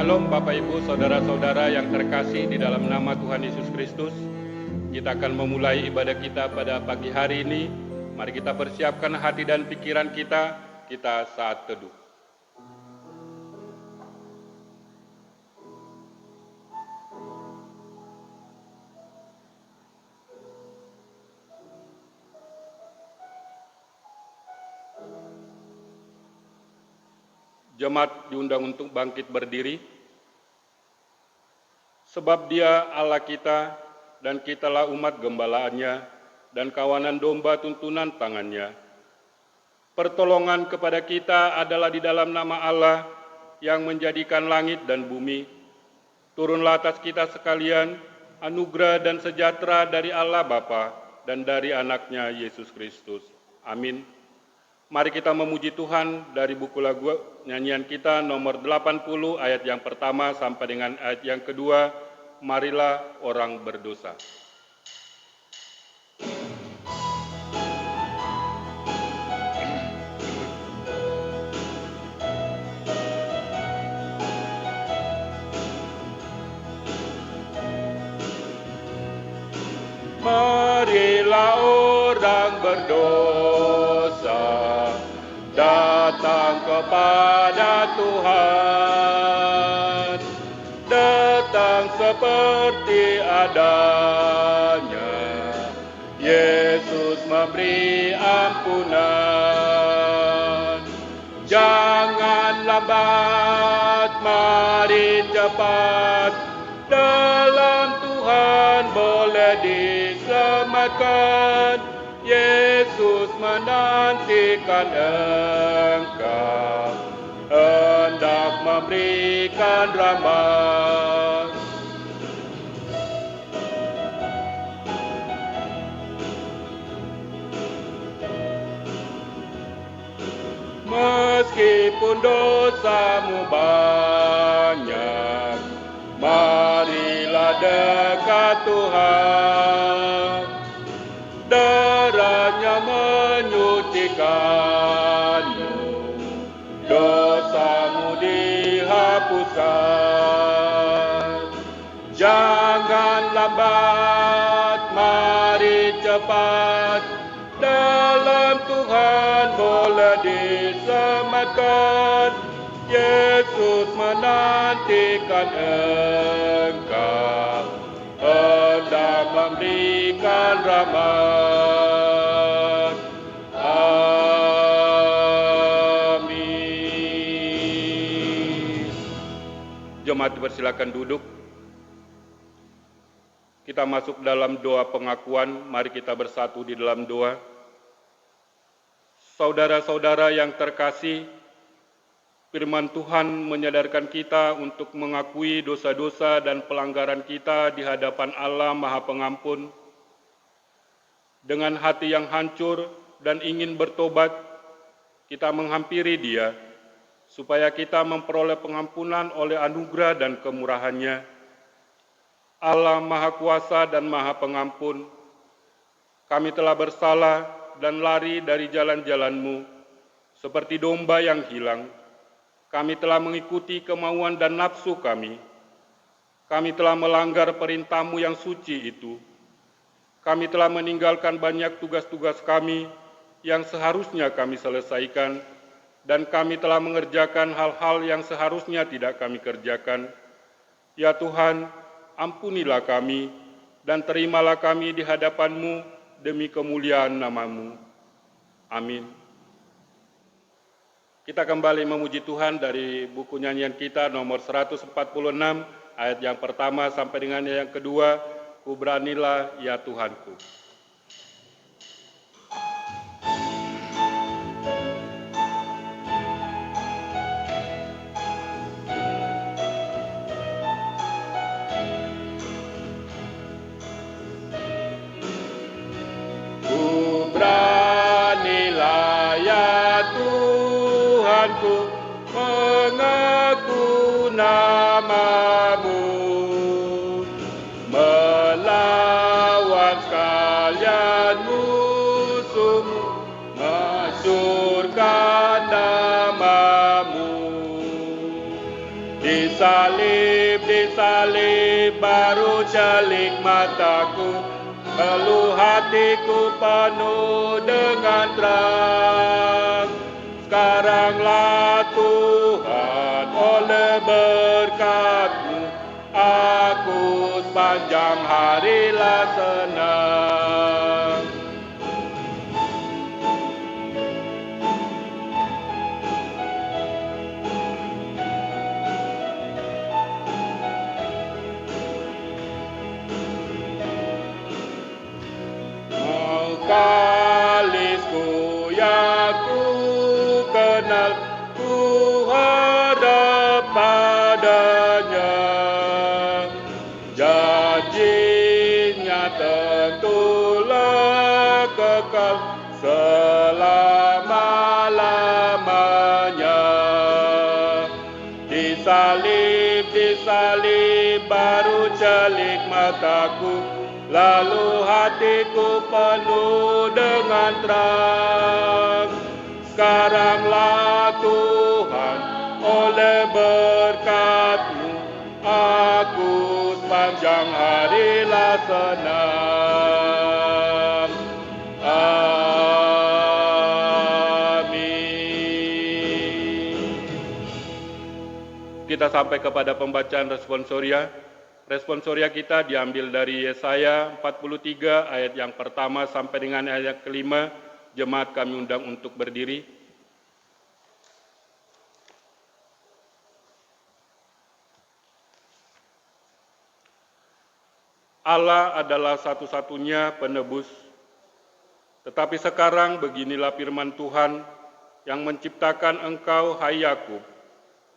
Shalom Bapak Ibu, Saudara-saudara yang terkasih di dalam nama Tuhan Yesus Kristus. Kita akan memulai ibadah kita pada pagi hari ini. Mari kita persiapkan hati dan pikiran kita saat teduh. Jemaat diundang untuk bangkit berdiri, sebab Dia Allah kita dan kitalah umat gembalaannya dan kawanan domba tuntunan tangannya. Pertolongan kepada kita adalah di dalam nama Allah yang menjadikan langit dan bumi. Turunlah atas kita sekalian anugerah dan sejahtera dari Allah Bapa dan dari anaknya Yesus Kristus. Amin. Mari kita memuji Tuhan dari buku lagu nyanyian kita nomor 80 ayat yang pertama sampai dengan ayat yang kedua. Marilah orang berdosa. Marilah orang berdosa datang kepada Tuhan, datang seperti adanya. Yesus memberi ampunan. Jangan lambat, mari cepat, dalam Tuhan boleh diselamatkan. Yesus menantikan engkau, hendak memberikan rahmat. Meskipun dosamu banyak, marilah dekat Tuhan. Darahnya menyucikanmu, dosamu dihapuskan. Jangan lambat, mari cepat, dalam Tuhan boleh diselamatkan. Yesus menantikan engkau, hendak memberikan rahmat. Amin. Jemaat dipersilakan duduk. Kita masuk dalam doa pengakuan. Mari kita bersatu di dalam doa. Saudara-saudara yang terkasih, firman Tuhan menyadarkan kita untuk mengakui dosa-dosa dan pelanggaran kita di hadapan Allah Maha Pengampun. Dengan hati yang hancur dan ingin bertobat, kita menghampiri Dia, supaya kita memperoleh pengampunan oleh anugerah dan kemurahan-Nya. Allah Maha Kuasa dan Maha Pengampun, kami telah bersalah dan lari dari jalan-jalan-Mu, seperti domba yang hilang. Kami telah mengikuti kemauan dan nafsu kami. Kami telah melanggar perintah-Mu yang suci itu. Kami telah meninggalkan banyak tugas-tugas kami yang seharusnya kami selesaikan, dan kami telah mengerjakan hal-hal yang seharusnya tidak kami kerjakan. Ya Tuhan, ampunilah kami, dan terimalah kami di hadapan-Mu demi kemuliaan nama-Mu. Amin. Kita kembali memuji Tuhan dari buku nyanyian kita nomor 146, ayat yang pertama sampai dengan yang kedua, Ku beranilah ya Tuhanku. Ku beranilah ya Tuhanku, mengaku nama-Mu, melawan sekalian musuh-Mu, masyurkan nama-Mu. Di Disalib baru celik mataku, lalu hatiku penuh dengan terang. Sekaranglah Tuhan, oleh berkat-Mu, aku sepanjang harilah senang. Kalisku yang ku kenal, ku hadap padanya. Janjinya tentulah kekal selama-lamanya. Disalib baru celik mataku, lalu hatiku penuh dengan terang. Sekaranglah Tuhan, oleh berkat-Mu, aku sepanjang harilah senang. Amin. Kita sampai kepada pembacaan responsoria. Responsoria kita diambil dari Yesaya 43 ayat yang pertama sampai dengan ayat kelima. Jemaat kami undang untuk berdiri. Allah adalah satu-satunya penebus. Tetapi sekarang beginilah firman Tuhan yang menciptakan engkau, hai Yakub,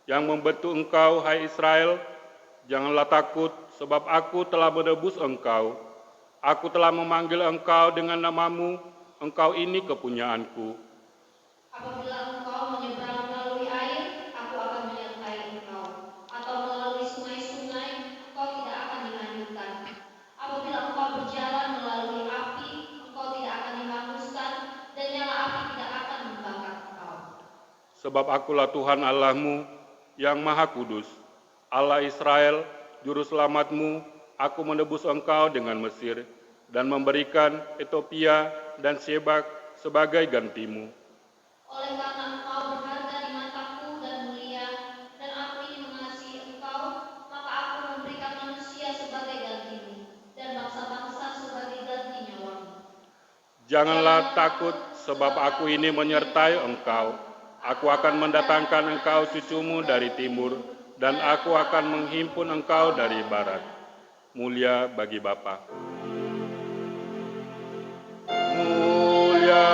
yang membentuk engkau, hai Israel. Janganlah takut, sebab aku telah menebus engkau. Aku telah memanggil engkau dengan namamu, engkau ini kepunyaanku. Apabila engkau menyeberang melalui air, aku akan menyertai engkau. Atau melalui sungai-sungai, engkau tidak akan dihanyutkan. Apabila engkau berjalan melalui api, engkau tidak akan dihanguskan, dan nyala api tidak akan membakar engkau. Sebab akulah Tuhan Allahmu yang Maha Kudus, Allah Israel, juru selamatmu. Aku menebus engkau dengan Mesir dan memberikan Ethiopia dan Sheba sebagai gantimu. Oleh karena engkau berharga di mataku dan mulia, dan aku ini mengasihi engkau, maka aku memberikan manusia sebagai gantimu, dan bangsa-bangsa sebagai ganti nyawamu. Janganlah takut, sebab aku ini menyertai engkau. Aku akan mendatangkan engkau cucumu dari timur, dan aku akan menghimpun engkau dari barat. Mulia bagi Bapa. Mulia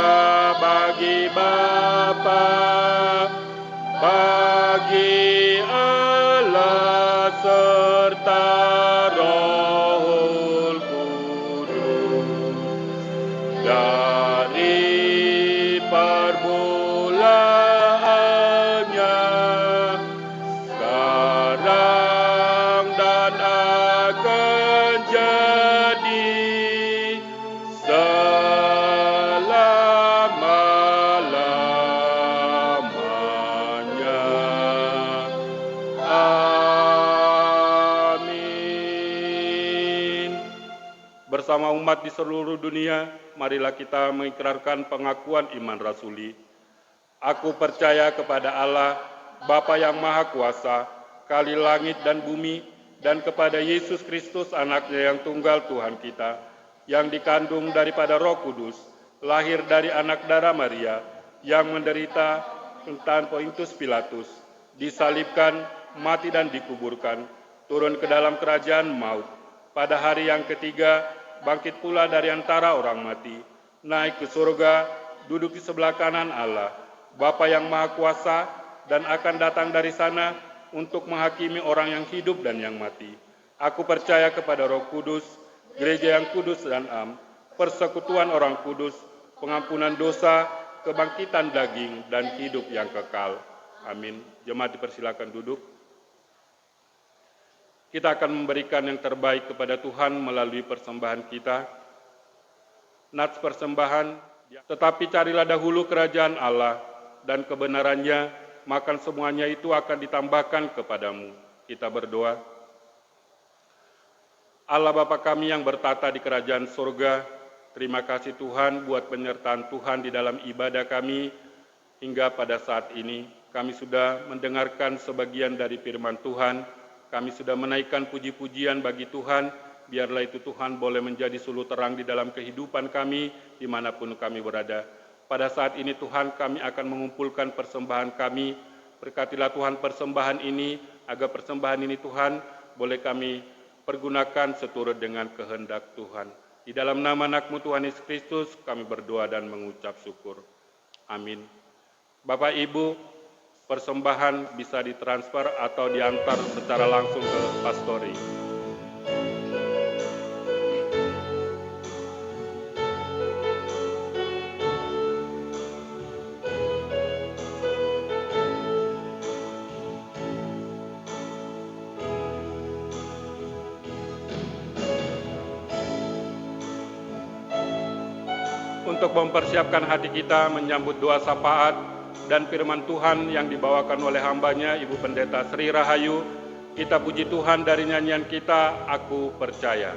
bagi Bapa, bagi Allah serta Roh Kudus, dari permulaannya, sekarang dan akan jadi selama-lamanya. Amin. Bersama umat di seluruh dunia, marilah kita mengikrarkan pengakuan iman rasuli. Aku percaya kepada Allah, Bapa yang Maha Kuasa, Kali langit dan bumi, dan kepada Yesus Kristus, anaknya yang tunggal Tuhan kita, yang dikandung daripada Roh Kudus, lahir dari anak darah Maria, yang menderita tanpa Pontius Pilatus, disalibkan, mati dan dikuburkan, turun ke dalam kerajaan maut. Pada hari yang ketiga, bangkit pula dari antara orang mati, naik ke surga, duduk di sebelah kanan Allah, Bapa yang Maha Kuasa, dan akan datang dari sana untuk menghakimi orang yang hidup dan yang mati. Aku percaya kepada Roh Kudus, gereja yang kudus dan am, persekutuan orang kudus, pengampunan dosa, kebangkitan daging, dan hidup yang kekal. Amin. Jemaat dipersilakan duduk. Kita akan memberikan yang terbaik kepada Tuhan melalui persembahan kita. Nats persembahan, tetapi carilah dahulu kerajaan Allah dan kebenarannya, maka semuanya itu akan ditambahkan kepadamu. Kita berdoa. Allah Bapa kami yang bertata di kerajaan surga, terima kasih Tuhan buat penyertaan Tuhan di dalam ibadah kami hingga pada saat ini. Kami sudah mendengarkan sebagian dari firman Tuhan, kami sudah menaikkan puji-pujian bagi Tuhan, biarlah itu Tuhan boleh menjadi suluh terang di dalam kehidupan kami dimanapun kami berada. Pada saat ini Tuhan kami akan mengumpulkan persembahan kami, berkatilah Tuhan persembahan ini, agar persembahan ini Tuhan boleh kami pergunakan seturut dengan kehendak Tuhan. Di dalam nama anak-Mu Tuhan Yesus Kristus kami berdoa dan mengucap syukur. Amin. Bapak Ibu, persembahan bisa ditransfer atau diantar secara langsung ke pastori. Untuk mempersiapkan hati kita menyambut doa syafaat dan firman Tuhan yang dibawakan oleh hambanya Ibu Pendeta Sri Rahayu, kita puji Tuhan dari nyanyian kita, Aku Percaya.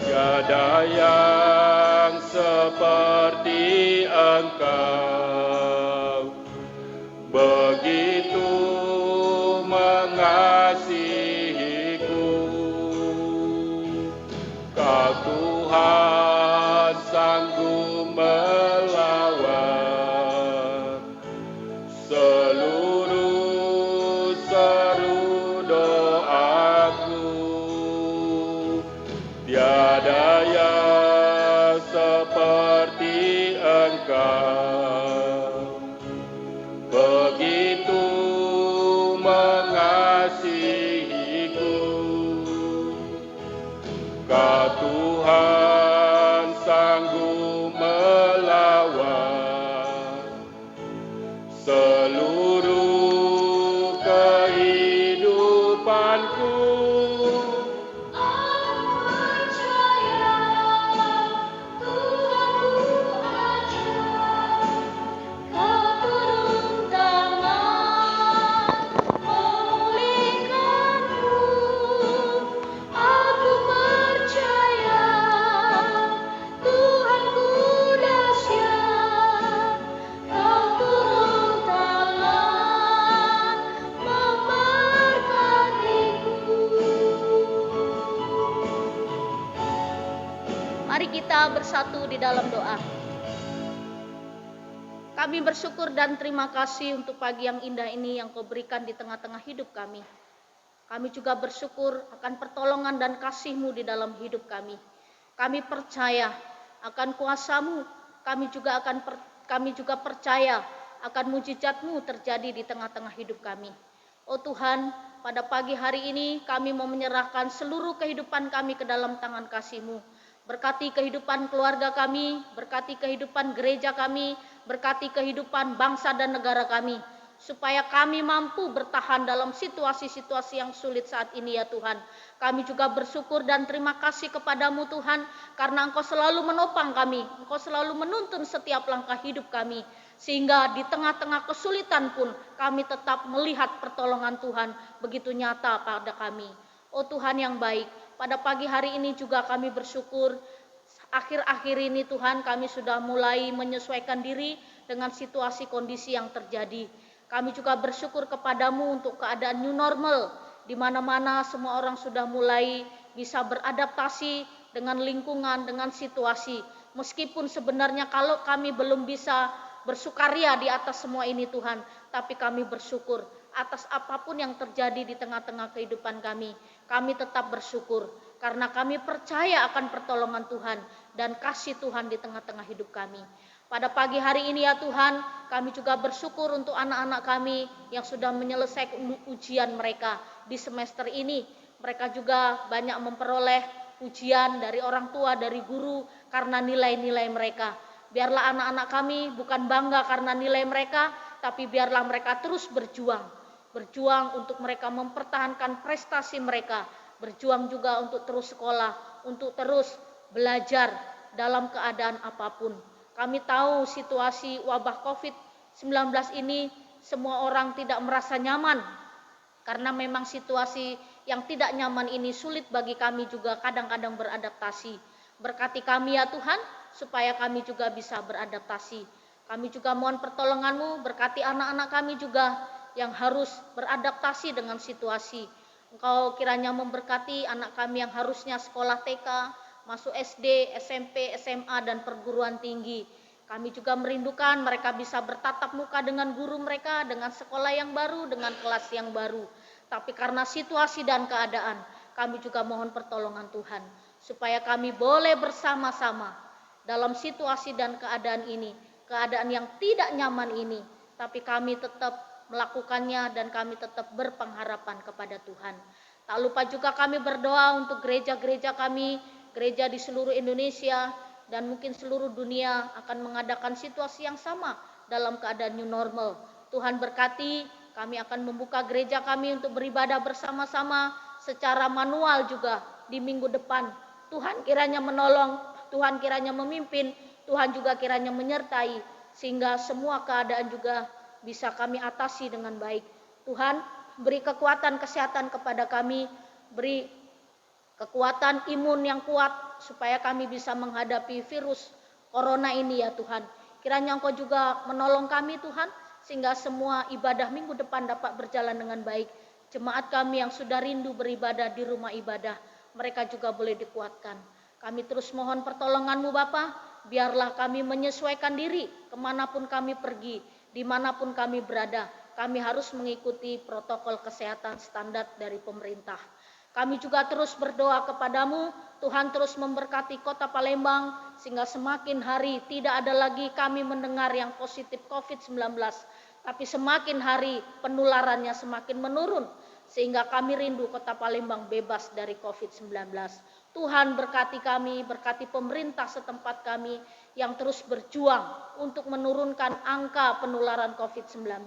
Tiada yang seperti Engkau, begitu mengasihiku. Kau Tuhan sanggup melawan seluruh seru doaku. Tiada yang seperti Engkau, begitu mengasihiku. Kau Tuhan sanggup melawan seluruh kehidupanku. Mari kita bersatu di dalam doa. Kami bersyukur dan terima kasih untuk pagi yang indah ini yang Kau berikan di tengah-tengah hidup kami. Kami juga bersyukur akan pertolongan dan kasih-Mu di dalam hidup kami. Kami percaya akan kuasa-Mu. Kami juga percaya akan mujizat-Mu terjadi di tengah-tengah hidup kami. Oh Tuhan, pada pagi hari ini kami mau menyerahkan seluruh kehidupan kami ke dalam tangan kasih-Mu. Berkati kehidupan keluarga kami, berkati kehidupan gereja kami, berkati kehidupan bangsa dan negara kami, supaya kami mampu bertahan dalam situasi-situasi yang sulit saat ini ya Tuhan. Kami juga bersyukur dan terima kasih kepadamu Tuhan, karena Engkau selalu menopang kami, Engkau selalu menuntun setiap langkah hidup kami, sehingga di tengah-tengah kesulitan pun kami tetap melihat pertolongan Tuhan begitu nyata pada kami. Oh Tuhan yang baik, pada pagi hari ini juga kami bersyukur, akhir-akhir ini Tuhan kami sudah mulai menyesuaikan diri dengan situasi kondisi yang terjadi. Kami juga bersyukur kepadamu untuk keadaan new normal, di mana-mana semua orang sudah mulai bisa beradaptasi dengan lingkungan, dengan situasi. Meskipun sebenarnya kalau kami belum bisa bersukaria di atas semua ini Tuhan, tapi kami bersyukur atas apapun yang terjadi di tengah-tengah kehidupan kami. Kami tetap bersyukur karena kami percaya akan pertolongan Tuhan dan kasih Tuhan di tengah-tengah hidup kami. Pada pagi hari ini ya Tuhan, kami juga bersyukur untuk anak-anak kami yang sudah menyelesaikan ujian mereka di semester ini. Mereka juga banyak memperoleh pujian dari orang tua, dari guru karena nilai-nilai mereka. Biarlah anak-anak kami bukan bangga karena nilai mereka, tapi biarlah mereka terus berjuang untuk mereka mempertahankan prestasi mereka, berjuang juga untuk terus sekolah, untuk terus belajar dalam keadaan apapun. Kami tahu situasi wabah COVID-19 ini semua orang tidak merasa nyaman, karena memang situasi yang tidak nyaman ini sulit bagi kami juga kadang-kadang beradaptasi. Berkati kami ya Tuhan, supaya kami juga bisa beradaptasi. Kami juga mohon pertolongan-Mu, berkati anak-anak kami juga yang harus beradaptasi dengan situasi. Engkau kiranya memberkati anak kami yang harusnya sekolah TK, masuk SD, SMP, SMA, dan perguruan tinggi. Kami juga merindukan mereka bisa bertatap muka dengan guru mereka, dengan sekolah yang baru, dengan kelas yang baru. Tapi karena situasi dan keadaan, kami juga mohon pertolongan Tuhan, supaya kami boleh bersama-sama dalam situasi dan keadaan ini, keadaan yang tidak nyaman ini, tapi kami tetap melakukannya dan kami tetap berpengharapan kepada Tuhan. Tak lupa juga kami berdoa untuk gereja-gereja kami, gereja di seluruh Indonesia, dan mungkin seluruh dunia akan mengadakan situasi yang sama dalam keadaan new normal. Tuhan berkati, kami akan membuka gereja kami untuk beribadah bersama-sama secara manual juga di minggu depan. Tuhan kiranya menolong, Tuhan kiranya memimpin, Tuhan juga kiranya menyertai, sehingga semua keadaan juga bisa kami atasi dengan baik. Tuhan, beri kekuatan kesehatan kepada kami, beri kekuatan imun yang kuat supaya kami bisa menghadapi virus corona ini ya Tuhan. Kiranya Engkau juga menolong kami Tuhan, sehingga semua ibadah minggu depan dapat berjalan dengan baik. Jemaat kami yang sudah rindu beribadah di rumah ibadah, mereka juga boleh dikuatkan. Kami terus mohon pertolongan-Mu Bapa, biarlah kami menyesuaikan diri kemanapun kami pergi, dimanapun kami berada. Kami harus mengikuti protokol kesehatan standar dari pemerintah. Kami juga terus berdoa kepadamu, Tuhan terus memberkati kota Palembang, sehingga semakin hari tidak ada lagi kami mendengar yang positif COVID-19, tapi semakin hari penularannya semakin menurun, sehingga kami rindu kota Palembang bebas dari COVID-19. Tuhan berkati kami, berkati pemerintah setempat kami yang terus berjuang untuk menurunkan angka penularan COVID-19.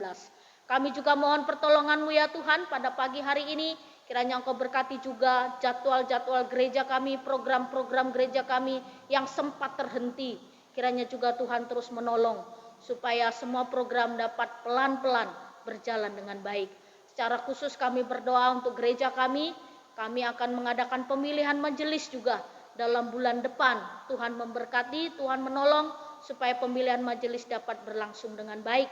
Kami juga mohon pertolongan-Mu ya Tuhan pada pagi hari ini. Kiranya Engkau berkati juga jadwal-jadwal gereja kami, program-program gereja kami yang sempat terhenti. Kiranya juga Tuhan terus menolong supaya semua program dapat pelan-pelan berjalan dengan baik. Secara khusus kami berdoa untuk gereja kami akan mengadakan pemilihan majelis juga dalam bulan depan. Tuhan memberkati, Tuhan menolong supaya pemilihan majelis dapat berlangsung dengan baik.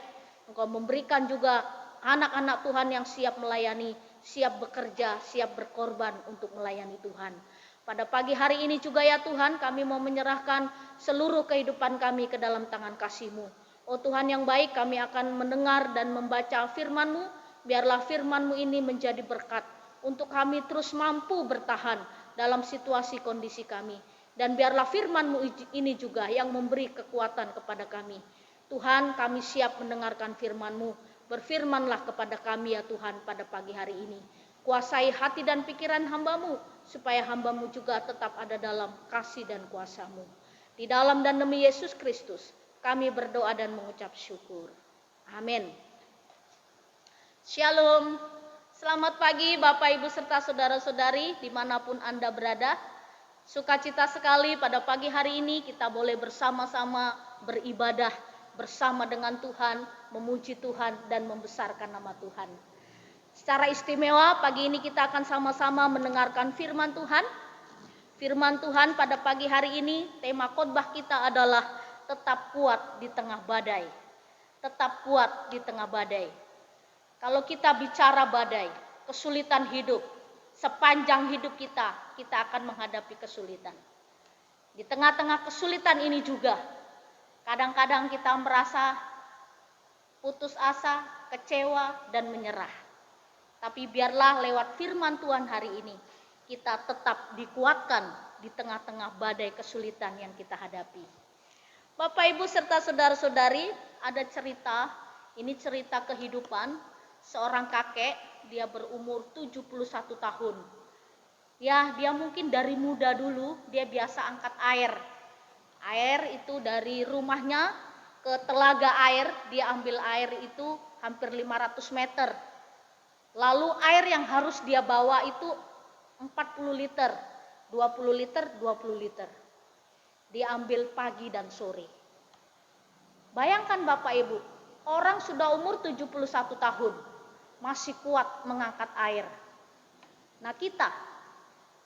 Engkau memberikan juga anak-anak Tuhan yang siap melayani, siap bekerja, siap berkorban untuk melayani Tuhan. Pada pagi hari ini juga ya Tuhan, kami mau menyerahkan seluruh kehidupan kami ke dalam tangan kasih-Mu. Oh Tuhan yang baik, kami akan mendengar dan membaca firman-Mu. Biarlah firman-Mu ini menjadi berkat untuk kami terus mampu bertahan dalam situasi kondisi kami. Dan biarlah firman-Mu ini juga yang memberi kekuatan kepada kami. Tuhan, kami siap mendengarkan firman-Mu. Berfirmanlah kepada kami ya Tuhan pada pagi hari ini. Kuasai hati dan pikiran hamba-Mu, supaya hamba-Mu juga tetap ada dalam kasih dan kuasa-Mu. Di dalam dan demi Yesus Kristus, kami berdoa dan mengucap syukur. Amin. Shalom. Selamat pagi Bapak Ibu serta saudara-saudari dimanapun Anda berada. Sukacita sekali pada pagi hari ini kita boleh bersama-sama beribadah bersama dengan Tuhan, memuji Tuhan dan membesarkan nama Tuhan. Secara istimewa pagi ini kita akan sama-sama mendengarkan firman Tuhan. Firman Tuhan pada pagi hari ini, tema khotbah kita adalah tetap kuat di tengah badai. Tetap kuat di tengah badai. Kalau kita bicara badai, kesulitan hidup, sepanjang hidup kita akan menghadapi kesulitan. Di tengah-tengah kesulitan ini juga, kadang-kadang kita merasa putus asa, kecewa, dan menyerah. Tapi biarlah lewat firman Tuhan hari ini, kita tetap dikuatkan di tengah-tengah badai kesulitan yang kita hadapi. Bapak, Ibu, serta saudara-saudari, ada cerita, ini cerita kehidupan seorang kakek, dia berumur 71 tahun. Ya, dia mungkin dari muda dulu, dia biasa angkat air. Air itu dari rumahnya ke telaga air, dia ambil air itu hampir 500 meter. Lalu air yang harus dia bawa itu 40 liter, 20 liter, 20 liter. Dia ambil pagi dan sore. Bayangkan Bapak Ibu, Orang sudah umur 71 tahun, masih kuat mengangkat air. Nah kita,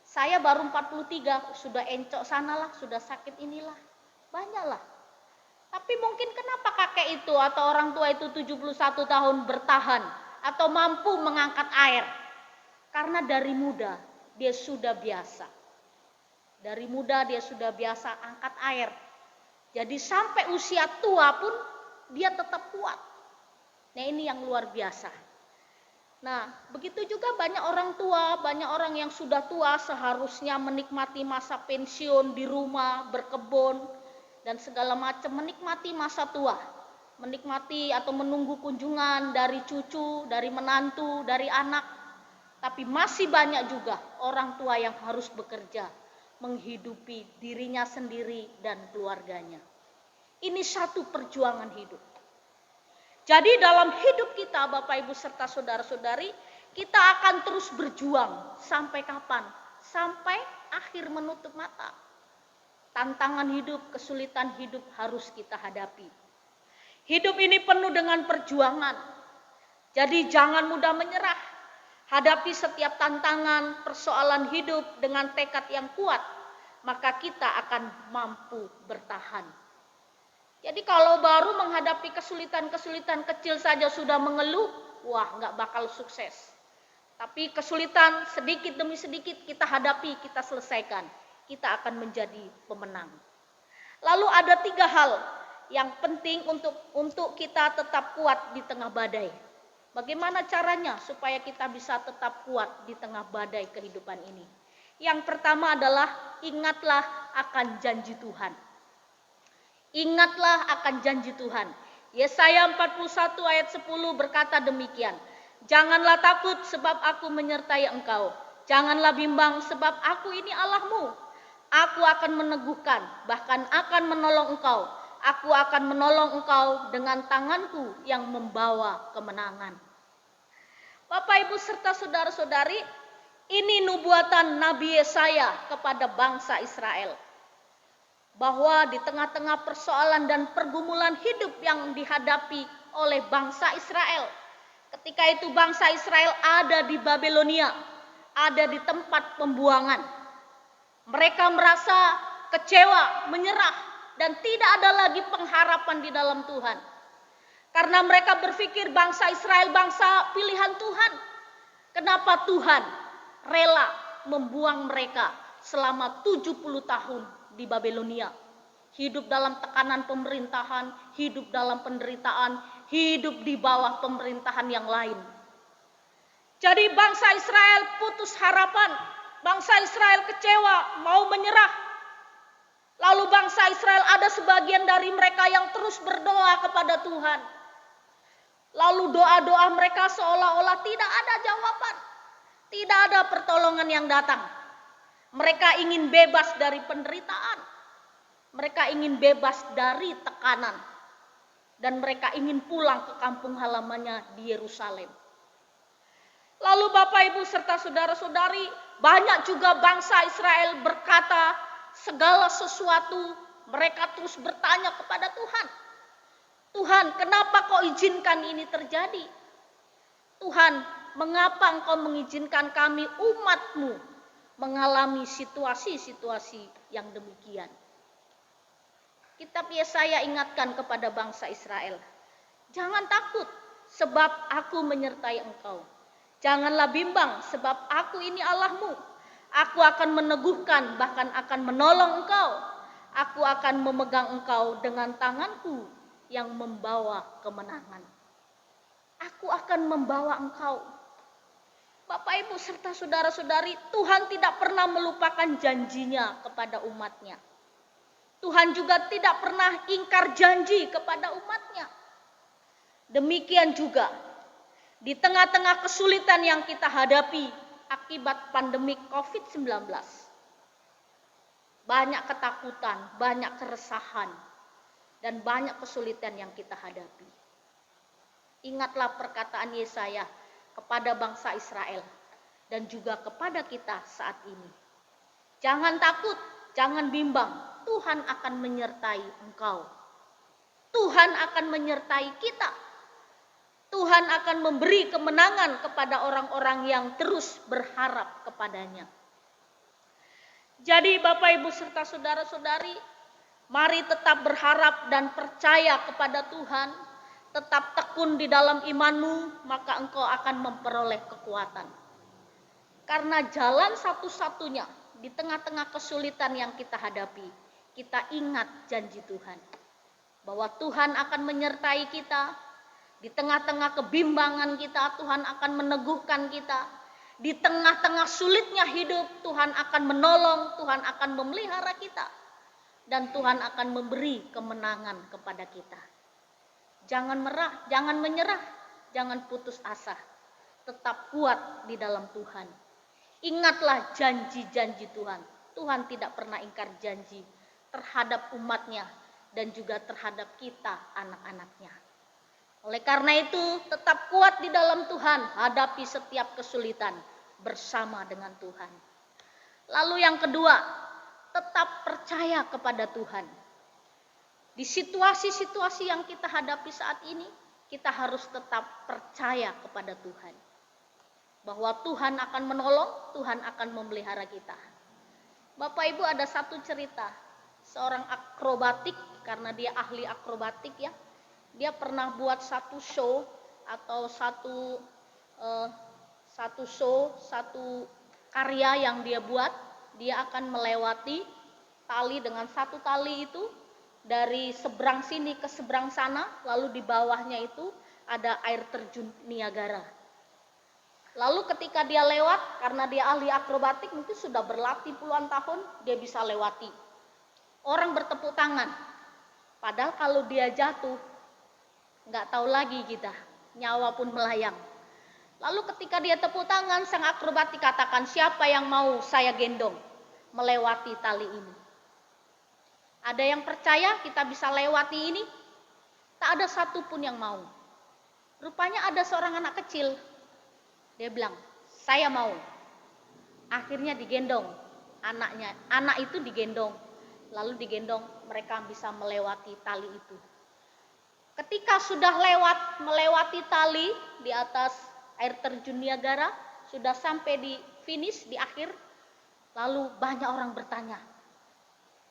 saya baru 43, sudah encok sanalah, sudah sakit inilah, banyaklah. Tapi mungkin kenapa kakek itu atau orang tua itu 71 tahun bertahan atau mampu mengangkat air? Karena dari muda dia sudah biasa. Dari muda dia sudah biasa angkat air. Jadi sampai usia tua pun dia tetap kuat. Nah ini yang luar biasa. Nah begitu juga banyak orang tua, banyak orang yang sudah tua seharusnya menikmati masa pensiun di rumah, berkebun, dan segala macam, menikmati masa tua. Menikmati atau menunggu kunjungan dari cucu, dari menantu, dari anak. Tapi masih banyak juga orang tua yang harus bekerja, menghidupi dirinya sendiri dan keluarganya. Ini satu perjuangan hidup. Jadi dalam hidup kita Bapak Ibu serta saudara-saudari, kita akan terus berjuang sampai kapan? Sampai akhir menutup mata. Tantangan hidup, kesulitan hidup harus kita hadapi. Hidup ini penuh dengan perjuangan. Jadi jangan mudah menyerah. Hadapi setiap tantangan, persoalan hidup dengan tekad yang kuat, maka kita akan mampu bertahan. Jadi kalau baru menghadapi kesulitan-kesulitan kecil saja sudah mengeluh, wah nggak bakal sukses. Tapi kesulitan sedikit demi sedikit kita hadapi, kita selesaikan, kita akan menjadi pemenang. Lalu ada 3 hal yang penting untuk kita tetap kuat di tengah badai. Bagaimana caranya supaya kita bisa tetap kuat di tengah badai kehidupan ini? Yang pertama adalah ingatlah akan janji Tuhan. Ingatlah akan janji Tuhan. Yesaya 41 ayat 10 berkata demikian. Janganlah takut sebab aku menyertai engkau. Janganlah bimbang sebab aku ini Allahmu. Aku akan meneguhkan, bahkan akan menolong engkau. Aku akan menolong engkau dengan tanganku yang membawa kemenangan. Bapak Ibu serta saudara-saudari, ini nubuatan Nabi Yesaya kepada bangsa Israel. Bahwa di tengah-tengah persoalan dan pergumulan hidup yang dihadapi oleh bangsa Israel. Ketika itu bangsa Israel ada di Babilonia, ada di tempat pembuangan. Mereka merasa kecewa, menyerah, dan tidak ada lagi pengharapan di dalam Tuhan. Karena mereka berpikir bangsa Israel bangsa pilihan Tuhan. Kenapa Tuhan rela membuang mereka selama 70 tahun di Babilonia? Hidup dalam tekanan pemerintahan, hidup dalam penderitaan, hidup di bawah pemerintahan yang lain. Jadi bangsa Israel putus harapan, bangsa Israel kecewa, mau menyerah. Lalu bangsa Israel ada sebagian dari mereka yang terus berdoa kepada Tuhan. Lalu doa-doa mereka seolah-olah tidak ada jawaban. Tidak ada pertolongan yang datang. Mereka ingin bebas dari penderitaan. Mereka ingin bebas dari tekanan. Dan mereka ingin pulang ke kampung halamannya di Yerusalem. Lalu Bapak Ibu serta saudara-saudari, banyak juga bangsa Israel berkata segala sesuatu, mereka terus bertanya kepada Tuhan. Tuhan, kenapa kau izinkan ini terjadi? Tuhan, mengapa engkau mengizinkan kami umat-Mu mengalami situasi-situasi yang demikian? Kitab Yesaya ingatkan kepada bangsa Israel, jangan takut sebab aku menyertai engkau. Janganlah bimbang sebab aku ini Allahmu. Aku akan meneguhkan, bahkan akan menolong engkau. Aku akan memegang engkau dengan tanganku yang membawa kemenangan. Aku akan membawa engkau. Bapak Ibu serta saudara-saudari, Tuhan tidak pernah melupakan janjinya kepada umatnya. Tuhan juga tidak pernah ingkar janji kepada umatnya. Demikian juga di tengah-tengah kesulitan yang kita hadapi akibat pandemi COVID-19. Banyak ketakutan, banyak keresahan, dan banyak kesulitan yang kita hadapi. Ingatlah perkataan Yesaya kepada bangsa Israel dan juga kepada kita saat ini. Jangan takut, jangan bimbang, Tuhan akan menyertai engkau. Tuhan akan menyertai kita. Tuhan akan memberi kemenangan kepada orang-orang yang terus berharap kepadanya. Jadi Bapak Ibu serta saudara-saudari, mari tetap berharap dan percaya kepada Tuhan, tetap tekun di dalam imanmu, maka engkau akan memperoleh kekuatan. Karena jalan satu-satunya di tengah-tengah kesulitan yang kita hadapi, kita ingat janji Tuhan. Bahwa Tuhan akan menyertai kita, di tengah-tengah kebimbangan kita, Tuhan akan meneguhkan kita. Di tengah-tengah sulitnya hidup, Tuhan akan menolong, Tuhan akan memelihara kita. Dan Tuhan akan memberi kemenangan kepada kita. Jangan menyerah, jangan putus asa. Tetap kuat di dalam Tuhan. Ingatlah janji-janji Tuhan. Tuhan tidak pernah ingkar janji terhadap umatnya dan juga terhadap kita, anak-anaknya. Oleh karena itu, tetap kuat di dalam Tuhan, hadapi setiap kesulitan bersama dengan Tuhan. Lalu yang kedua, tetap percaya kepada Tuhan. Di situasi-situasi yang kita hadapi saat ini, kita harus tetap percaya kepada Tuhan. Bahwa Tuhan akan menolong, Tuhan akan memelihara kita. Bapak Ibu, ada satu cerita, seorang akrobatik, karena dia ahli akrobatik ya. Dia pernah buat satu show atau satu karya yang dia buat. Dia akan melewati tali dengan satu tali itu dari seberang sini ke seberang sana, lalu di bawahnya itu ada air terjun Niagara. Lalu ketika dia lewat, karena dia ahli akrobatik, mungkin sudah berlatih puluhan tahun, dia bisa lewati. Orang bertepuk tangan. Padahal kalau dia jatuh, nggak tahu lagi kita, nyawa pun melayang. Lalu ketika dia tepuk tangan, sang akrobatik katakan, siapa yang mau saya gendong melewati tali ini? Ada yang percaya kita bisa lewati ini? Tak ada satupun yang mau. Rupanya ada seorang anak kecil. Dia bilang, saya mau. Akhirnya digendong anaknya. Anak itu digendong. Lalu digendong, mereka bisa melewati tali itu. Ketika sudah melewati tali di atas air terjun Niagara, sudah sampai di finish, di akhir, lalu banyak orang bertanya,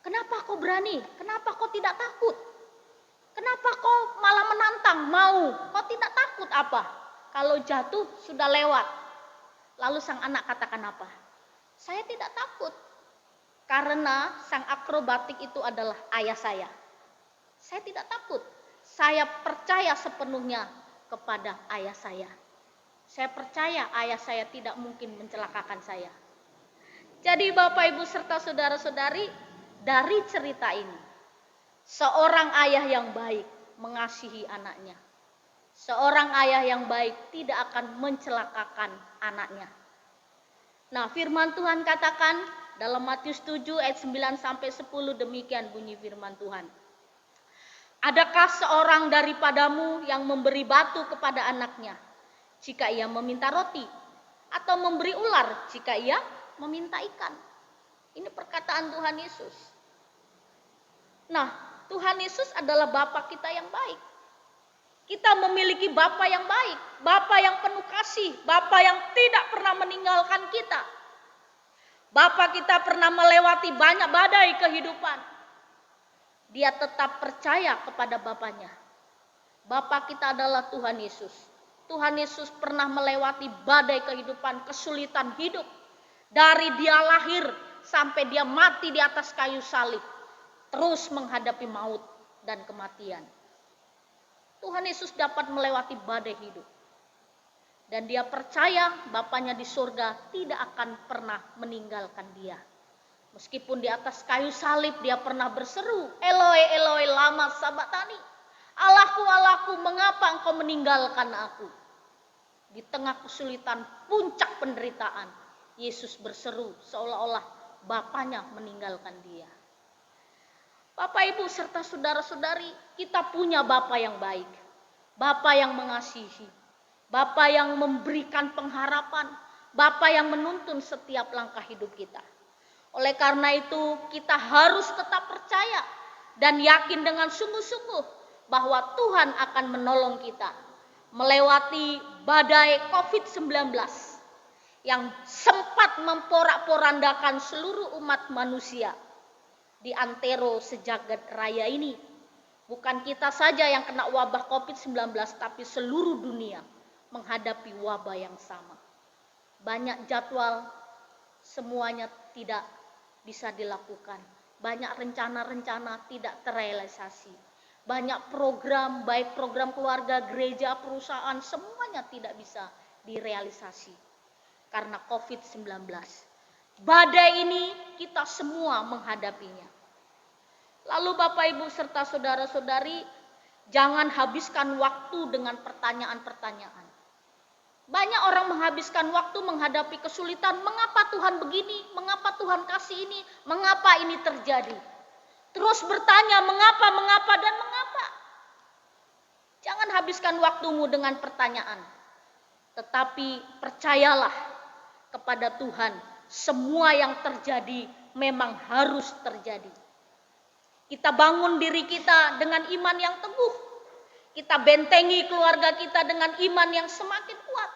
kenapa kau berani? Kenapa kau tidak takut? Kenapa kau malah menantang, mau? Kau tidak takut apa? Kalau jatuh sudah lewat. Lalu sang anak katakan apa? Saya tidak takut. Karena sang akrobatik itu adalah ayah saya. Saya tidak takut. Saya percaya sepenuhnya kepada ayah saya. Saya percaya ayah saya tidak mungkin mencelakakan saya. Jadi Bapak Ibu serta saudara-saudari, dari cerita ini, seorang ayah yang baik mengasihi anaknya. Seorang ayah yang baik tidak akan mencelakakan anaknya. Nah, firman Tuhan katakan dalam Matius 7 ayat 9 sampai 10, demikian bunyi firman Tuhan. Adakah seorang daripadamu yang memberi batu kepada anaknya jika ia meminta roti, atau memberi ular jika ia meminta ikan? Ini perkataan Tuhan Yesus. Nah, Tuhan Yesus adalah Bapa kita yang baik. Kita memiliki Bapa yang baik, Bapa yang penuh kasih, Bapa yang tidak pernah meninggalkan kita. Bapa kita pernah melewati banyak badai kehidupan. Dia tetap percaya kepada Bapanya. Bapa kita adalah Tuhan Yesus. Tuhan Yesus pernah melewati badai kehidupan, kesulitan hidup. Dari dia lahir sampai dia mati di atas kayu salib. Terus menghadapi maut dan kematian. Tuhan Yesus dapat melewati badai hidup. Dan dia percaya Bapanya di surga tidak akan pernah meninggalkan dia. Meskipun di atas kayu salib dia pernah berseru, Eloi, Eloi, lama sabachthani. Allahku, Allahku, mengapa engkau meninggalkan aku? Di tengah kesulitan, puncak penderitaan, Yesus berseru seolah-olah Bapanya meninggalkan dia. Bapak, Ibu, serta saudara-saudari, kita punya Bapa yang baik. Bapa yang mengasihi. Bapa yang memberikan pengharapan. Bapa yang menuntun setiap langkah hidup kita. Oleh karena itu, kita harus tetap percaya dan yakin dengan sungguh-sungguh bahwa Tuhan akan menolong kita. melewati badai COVID-19 yang sempat memporak-porandakan seluruh umat manusia di antero sejagat raya ini. Bukan kita saja yang kena wabah COVID-19, tapi seluruh dunia menghadapi wabah yang sama. Banyak jadwal semuanya tidak bisa dilakukan. Banyak rencana-rencana tidak terrealisasi. Banyak program, baik program keluarga, gereja, perusahaan, semuanya tidak bisa direalisasi karena COVID-19. Badai ini kita semua menghadapinya. Lalu Bapak Ibu serta saudara-saudari, jangan habiskan waktu dengan pertanyaan-pertanyaan. Banyak orang menghabiskan waktu menghadapi kesulitan, mengapa Tuhan begini, mengapa Tuhan kasih ini, mengapa ini terjadi. Terus bertanya mengapa, dan mengapa. Jangan habiskan waktumu dengan pertanyaan. Tetapi percayalah kepada Tuhan, semua yang terjadi memang harus terjadi. Kita bangun diri kita dengan iman yang teguh. Kita bentengi keluarga kita dengan iman yang semakin kuat.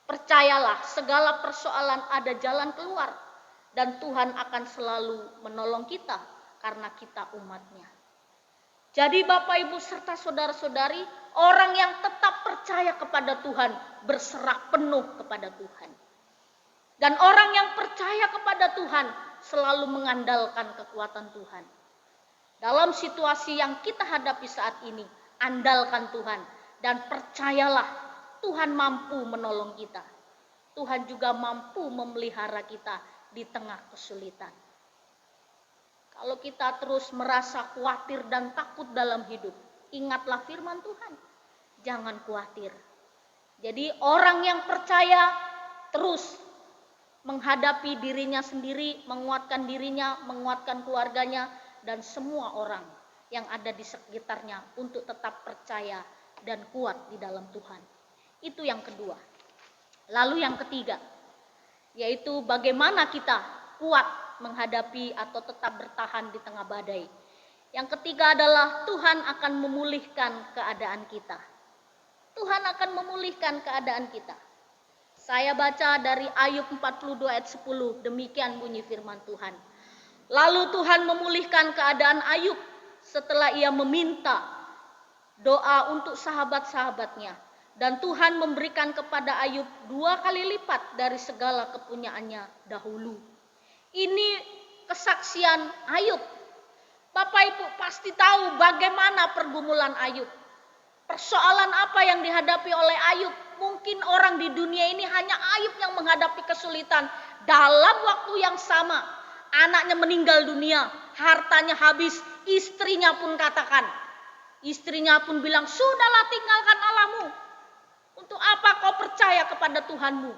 Percayalah, segala persoalan ada jalan keluar. Dan Tuhan akan selalu menolong kita karena kita umatnya. Jadi Bapak Ibu serta saudara-saudari, orang yang tetap percaya kepada Tuhan, berserah penuh kepada Tuhan. Dan orang yang percaya kepada Tuhan, selalu mengandalkan kekuatan Tuhan. Dalam situasi yang kita hadapi saat ini, andalkan Tuhan dan percayalah Tuhan mampu menolong kita. Tuhan juga mampu memelihara kita di tengah kesulitan. Kalau kita terus merasa khawatir dan takut dalam hidup, ingatlah firman Tuhan. Jangan khawatir. Jadi orang yang percaya terus menghadapi dirinya sendiri, menguatkan dirinya, menguatkan keluarganya, dan semua orang yang ada di sekitarnya untuk tetap percaya dan kuat di dalam Tuhan. Itu yang kedua. Lalu yang ketiga, yaitu bagaimana kita kuat menghadapi atau tetap bertahan di tengah badai. Yang ketiga adalah Tuhan akan memulihkan keadaan kita. Tuhan akan memulihkan keadaan kita. Saya baca dari Ayub 42 ayat 10, demikian bunyi firman Tuhan. Lalu Tuhan memulihkan keadaan Ayub setelah ia meminta doa untuk sahabat-sahabatnya. Dan Tuhan memberikan kepada Ayub 2 kali lipat dari segala kepunyaannya dahulu. Ini kesaksian Ayub. Bapak Ibu pasti tahu bagaimana pergumulan Ayub. Persoalan apa yang dihadapi oleh Ayub. Mungkin orang di dunia ini hanya Ayub yang menghadapi kesulitan. Dalam waktu yang sama, anaknya meninggal dunia, hartanya habis, istrinya pun katakan. Istrinya pun bilang, sudahlah tinggalkan Allahmu. Untuk apa kau percaya kepada Tuhanmu?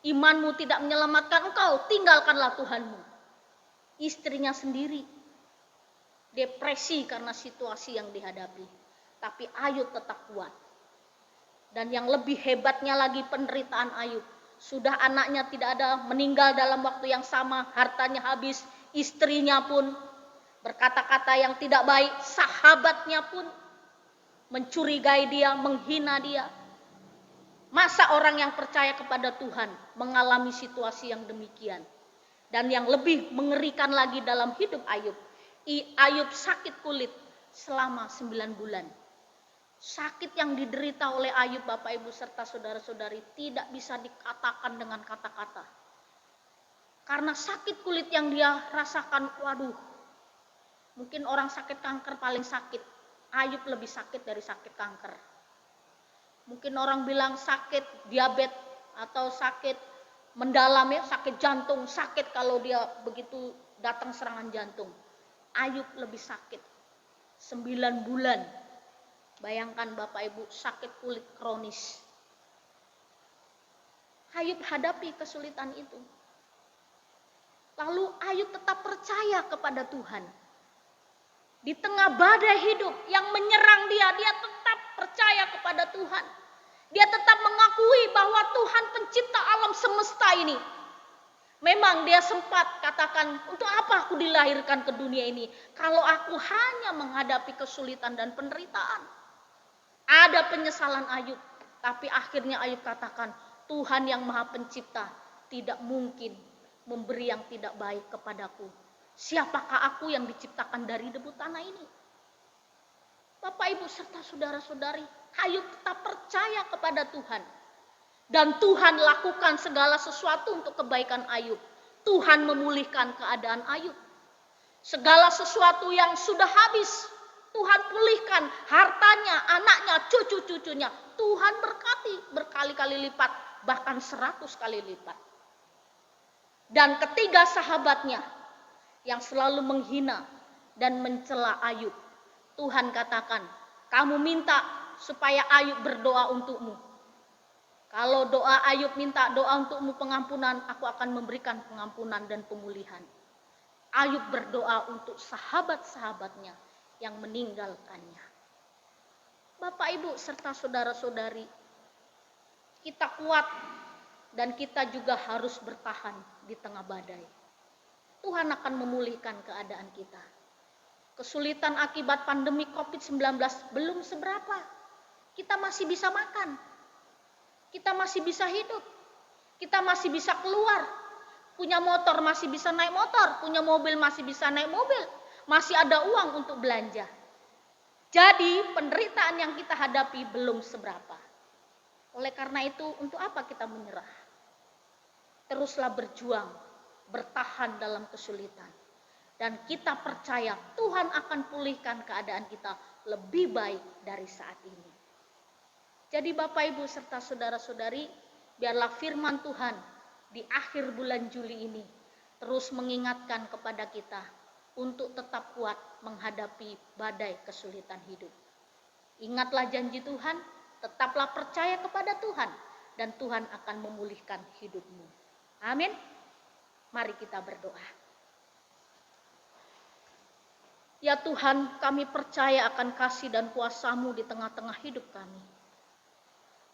Imanmu tidak menyelamatkan engkau, tinggalkanlah Tuhanmu. Istrinya sendiri depresi karena situasi yang dihadapi. Tapi Ayub tetap kuat. Dan yang lebih hebatnya lagi penderitaan Ayub. Sudah anaknya tidak ada, meninggal dalam waktu yang sama, hartanya habis, istrinya pun berkata-kata yang tidak baik, sahabatnya pun mencurigai dia, menghina dia. Masa orang yang percaya kepada Tuhan mengalami situasi yang demikian? Dan yang lebih mengerikan lagi dalam hidup Ayub, Ayub sakit kulit selama 9 bulan. Sakit yang diderita oleh Ayub, Bapak Ibu serta saudara-saudari, tidak bisa dikatakan dengan kata-kata. Karena sakit kulit yang dia rasakan, waduh, mungkin orang sakit kanker paling sakit. Ayub lebih sakit dari sakit kanker. Mungkin orang bilang sakit diabetes atau sakit mendalam ya, sakit jantung, sakit kalau dia begitu datang serangan jantung. Ayub lebih sakit 9 bulan. Bayangkan Bapak Ibu, sakit kulit kronis. Ayub hadapi kesulitan itu. Lalu Ayub tetap percaya kepada Tuhan. Di tengah badai hidup yang menyerang dia, dia tetap percaya kepada Tuhan. Dia tetap mengakui bahwa Tuhan pencipta alam semesta ini. Memang dia sempat katakan, untuk apa aku dilahirkan ke dunia ini kalau aku hanya menghadapi kesulitan dan penderitaan. Ada penyesalan Ayub, tapi akhirnya Ayub katakan, Tuhan yang Maha Pencipta tidak mungkin memberi yang tidak baik kepadaku. Siapakah aku yang diciptakan dari debu tanah ini? Bapak, Ibu, serta saudara-saudari, Ayub tetap percaya kepada Tuhan. Dan Tuhan lakukan segala sesuatu untuk kebaikan Ayub. Tuhan memulihkan keadaan Ayub. Segala sesuatu yang sudah habis, Tuhan pulihkan hartanya, anaknya, cucu-cucunya. Tuhan berkati berkali-kali lipat, bahkan 100 kali lipat. Dan ketiga sahabatnya yang selalu menghina dan mencela Ayub, Tuhan katakan, kamu minta supaya Ayub berdoa untukmu. Kalau doa Ayub minta doa untukmu pengampunan, aku akan memberikan pengampunan dan pemulihan. Ayub berdoa untuk sahabat-sahabatnya yang meninggalkannya. Bapak, Ibu, serta saudara-saudari, kita kuat dan kita juga harus bertahan di tengah badai. Tuhan akan memulihkan keadaan kita. Kesulitan akibat pandemi COVID-19 belum seberapa. Kita masih bisa makan. Kita masih bisa hidup. Kita masih bisa keluar. Punya motor masih bisa naik motor. Punya mobil masih bisa naik mobil. Masih ada uang untuk belanja. Jadi penderitaan yang kita hadapi belum seberapa. Oleh karena itu, untuk apa kita menyerah? Teruslah berjuang, bertahan dalam kesulitan. Dan kita percaya Tuhan akan pulihkan keadaan kita lebih baik dari saat ini. Jadi Bapak, Ibu, serta saudara-saudari, biarlah firman Tuhan di akhir bulan Juli ini terus mengingatkan kepada kita untuk tetap kuat menghadapi badai kesulitan hidup. Ingatlah janji Tuhan, tetaplah percaya kepada Tuhan, dan Tuhan akan memulihkan hidupmu. Amin. Mari kita berdoa. Ya Tuhan, kami percaya akan kasih dan kuasa-Mu di tengah-tengah hidup kami.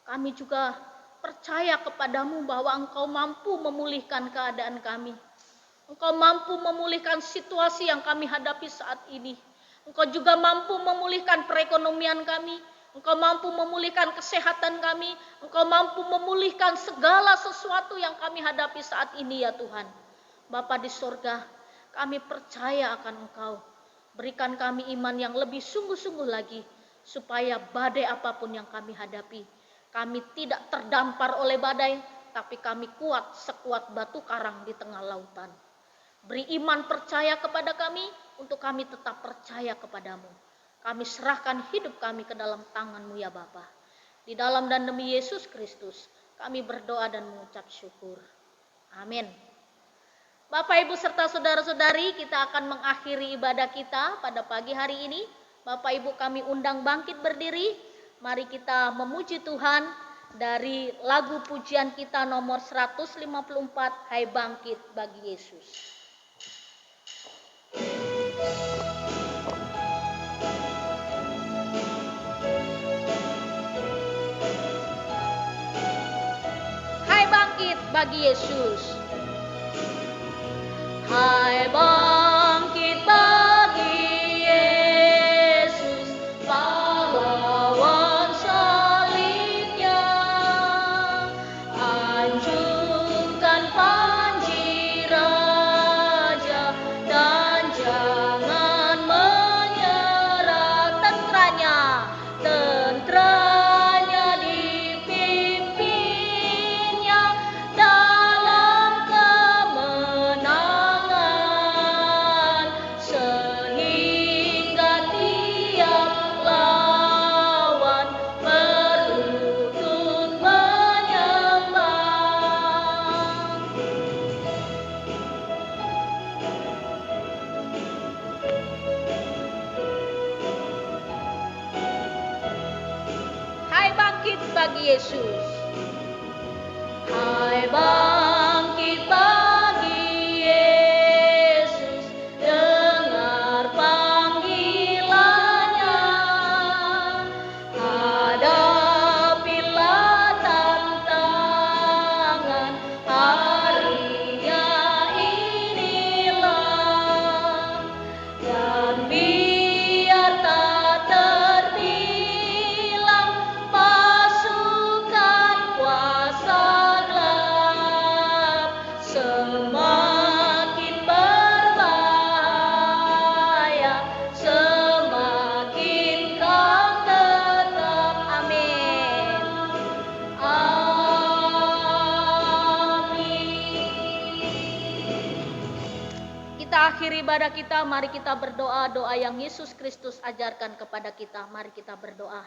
Kami juga percaya kepadamu bahwa Engkau mampu memulihkan keadaan kami. Engkau mampu memulihkan situasi yang kami hadapi saat ini. Engkau juga mampu memulihkan perekonomian kami. Engkau mampu memulihkan kesehatan kami. Engkau mampu memulihkan segala sesuatu yang kami hadapi saat ini ya Tuhan. Bapa di sorga, kami percaya akan Engkau. Berikan kami iman yang lebih sungguh-sungguh lagi, supaya badai apapun yang kami hadapi, kami tidak terdampar oleh badai, tapi kami kuat sekuat batu karang di tengah lautan. Beri iman percaya kepada kami, untuk kami tetap percaya kepadamu. Kami serahkan hidup kami ke dalam tangan-Mu ya Bapa. Di dalam dan demi Yesus Kristus, kami berdoa dan mengucap syukur. Amin. Bapak, Ibu, serta saudara-saudari, kita akan mengakhiri ibadah kita pada pagi hari ini. Bapak, Ibu, kami undang bangkit berdiri. Mari kita memuji Tuhan dari lagu pujian kita nomor 154, Hai Bangkit Bagi Yesus. Hai bangkit bagi Yesus. Hai bangkit bagi Yesus, pahlawan salibnya. Anjungkan panji raja dan jangan menyerah. Tenteranya dipimpinnya dalam kemenangan, sehingga tiap lawan berlutut menyembah. Hai bangkit bagi Yesus. Hai bangkit bagi Yesus, dengar panggilannya. Hadapilah tantangan, harinya inilah. Dan biar tak terbilang kepada kita, mari kita berdoa doa yang Yesus Kristus ajarkan kepada kita. Mari kita berdoa.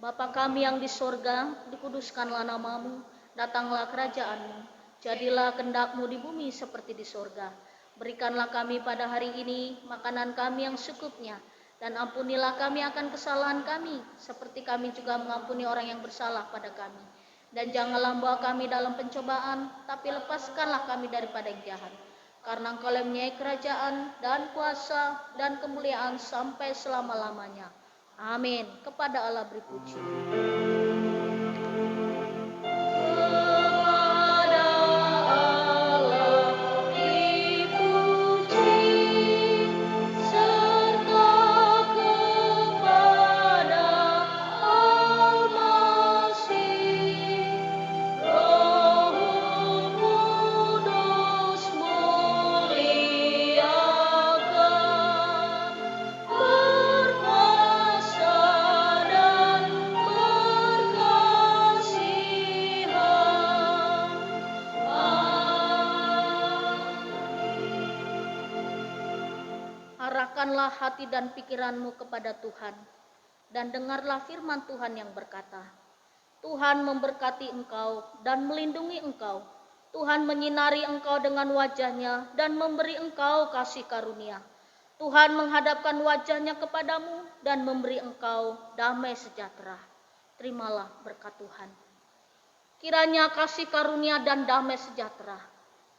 Bapa kami yang di sorga, dikuduskanlah namamu, datanglah kerajaanmu, jadilah kehendak-mu di bumi seperti di sorga. Berikanlah kami pada hari ini makanan kami yang secukupnya, dan ampunilah kami akan kesalahan kami, seperti kami juga mengampuni orang yang bersalah pada kami. Dan janganlah membawa kami dalam pencobaan, tapi lepaskanlah kami daripada yang jahat. Karena Engkau yang mempunyai kerajaan dan kuasa dan kemuliaan sampai selama-lamanya. Amin. Kepada Allah beri puji. Arahkanlah hati dan pikiranmu kepada Tuhan, dan dengarlah firman Tuhan yang berkata, Tuhan memberkati engkau dan melindungi engkau. Tuhan menyinari engkau dengan wajahnya dan memberi engkau kasih karunia. Tuhan menghadapkan wajahnya kepadamu dan memberi engkau damai sejahtera. Terimalah berkat Tuhan. Kiranya kasih karunia dan damai sejahtera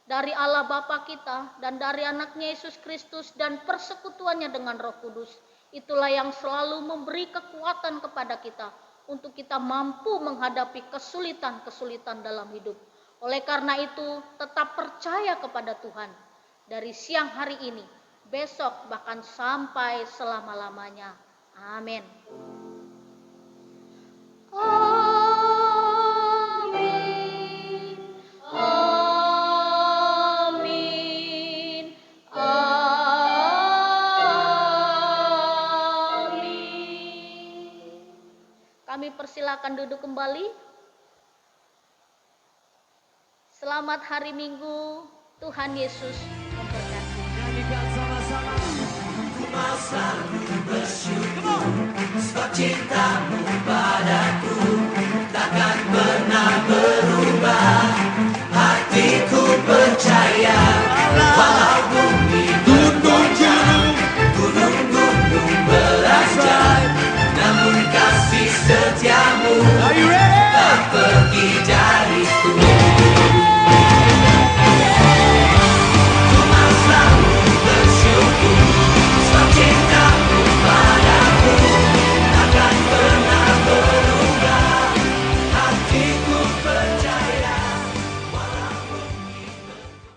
dari Allah Bapa kita dan dari anaknya Yesus Kristus dan persekutuannya dengan Roh Kudus, itulah yang selalu memberi kekuatan kepada kita untuk kita mampu menghadapi kesulitan-kesulitan dalam hidup. Oleh karena itu, tetap percaya kepada Tuhan dari siang hari ini, besok, bahkan sampai selama-lamanya. Amin. Kami persilakan duduk kembali. Selamat hari Minggu. Tuhan Yesus memberkati. Nyanyikan sama-sama. Ku mau selalu bersyukur sebab cintamu padaku.